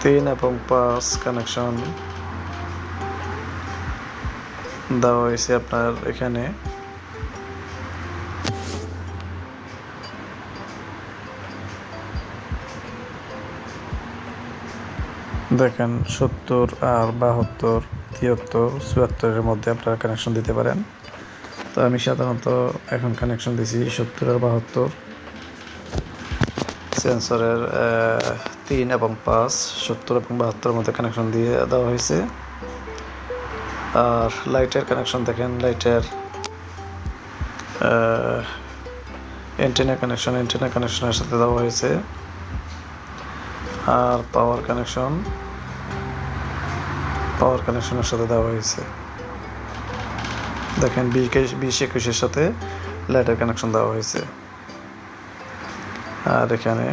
3 এবং 5 কানেকশন দেওয়া হয়েছে আপনার এখানে। দেখেন 70 আর 72, 73, 74 মধ্যে আপনারা কানেকশন দিতে পারেন। তো আমি সাধারণত এখন কানেকশন দিছি 70 আর 72 সেন্সরের 3 এবং 5, 70 এবং 72 মধ্যে কানেকশন দিয়ে দেওয়া হয়েছে। আর লাইটের কানেকশন দেখেন, লাইটের অ্যান্টেনা কানেকশনের সাথে দেওয়া হয়েছে। আর পাওয়ার কানেকশনের সাথে দেওয়া হয়েছে। দেখেন 20-21-এর সাথে লাইটের কানেকশন দেওয়া হয়েছে। আর এখানে